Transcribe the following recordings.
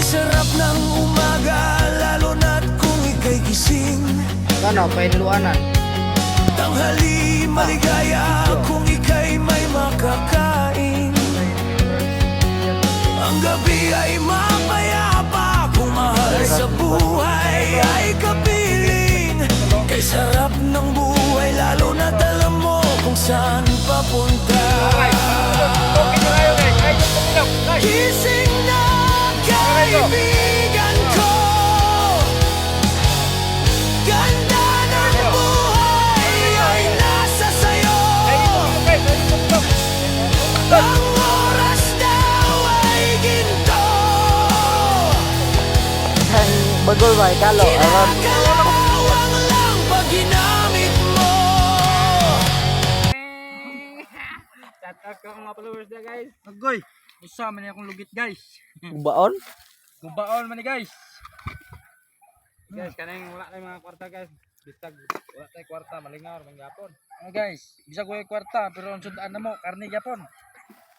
sarap ng umaga, lalo na't kung ika'y gising. Ano, painluanan. Tanghali maligaya kung ika'y may makakain. Ang gabi ay mapayapa kung mahal sa buhay ay kapiling. Kay sarap ng buhay, lalo na't alam mo kung saan papunta. Gising na kaibigan ko, ganda ng buhay ay nasa sayo. Ang oras daw ay ginto, Bagol ba, ikalo. Aron. kinakawang lang pag ginamit mo. Shout out ko mga followers na guys. Agoy, usa man akong lugit guys. Baon? Gubaon man ni guys. Guys, kanang wala na mga kwarta guys. Bisag wala tay kwarta malingaw man gyapon. Ano guys, bisag ko kwarta pero ang sudan na mo karni gyapon.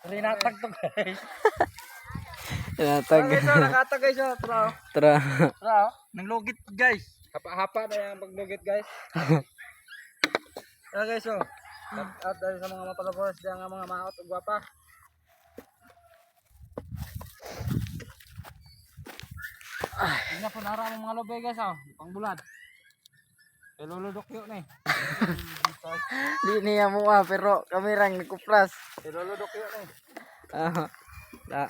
Rinatag to guys. Natag. Guys, nakatag guys. Tara. Tara. Tara, nang lugit guys. Hapa-hapa na yung paglugit guys. Tara guys, oh. At dahil sa mga followers diyan nga mga maot ug gwapa. Ina po nara ang mga lobay guys, oh. Pangbulad. Kay luludok yun eh. Di niya mo pero kami rang nagkupras. Kay luludok yun eh. Ah. Da.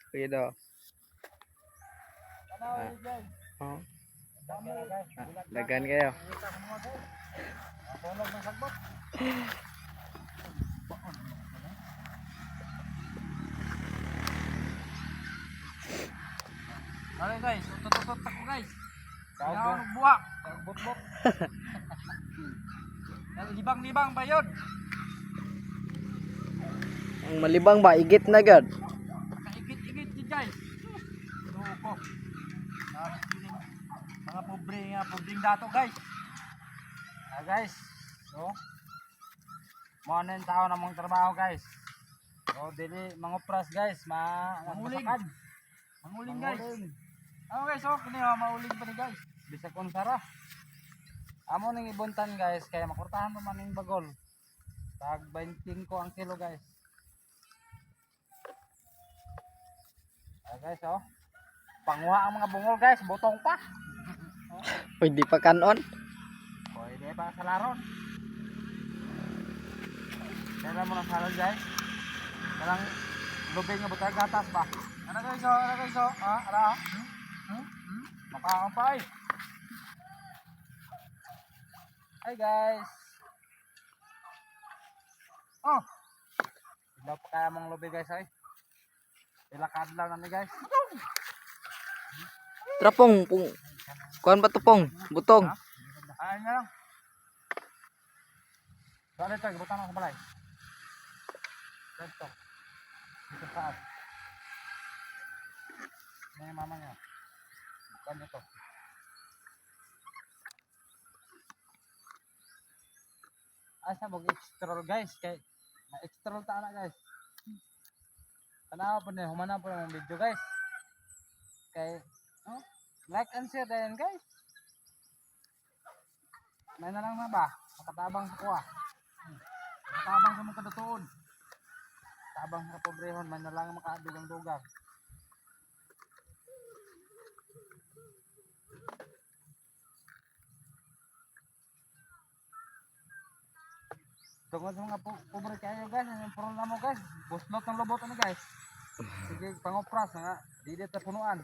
Pido. Tanaw guys. Oh. Dami na guys. Dagan kayo. Tunog ng sagbot. Ano guys, tututot ako guys. Kaya buwak, bot-bot. Libang-libang pa yun. Ang malibang ba igit na gad. Kaigit-igit yun guys. Loko. Mga pobreng dato guys. Ah guys, so mo na yung tao na mong trabaho guys. So dili mangupras guys, manguling. Manguling guys. Ano guys, oh, kini mauling pa ni guys. Bisag kon sara. Amo ning ibuntan guys, kaya makurtahan pa man ning bagol. Tag 25 ang kilo guys. Ah guys, oh. Panguha ang mga bungol guys, butong pa. Pwede pa kanon. Pwede pa sa laron. Kaya mo na salad guys. Parang lubay nga butag gatas ba? Ano guys, oh, ano guys, oh. Ah, ara. Makaang pa eh. Hi guys. Oh. Ilaw pa kaya mong lubay guys ay. Ilakad lang na ni guys. Trapong pung. Kuan ba to pong? Butong. Ayun na lang. Saan ito? Gibutan ako balay. Dito. Dito saan? Ano yung mama niya? Bukan ito. Asa mag extra guys. Kay na-extra ta na guys. Tanawa po na. Humana po ng video guys. Kay oh, like and share din guys. May na lang na ba? Makatabang sa kuha. Makatabang sa mga kadutuon. Tabang sa pobrehon, may na lang makadugang-dugang. Tungkol sa mga pobre kayo guys, yung puro mo guys. Buslot ng lobot ano guys. Sige, pangopras nga. Di dito punuan.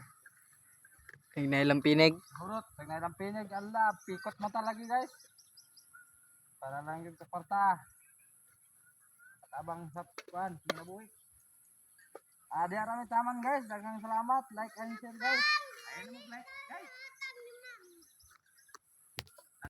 Kay nailang pinig. Hurot, pag nailang pinig, ala, pikot mata lagi guys. Para lang yung kaparta. Katabang sa kuhan, kinabuhi. Di arami taman guys, dagang salamat, like and share guys. Ayun mo like guys.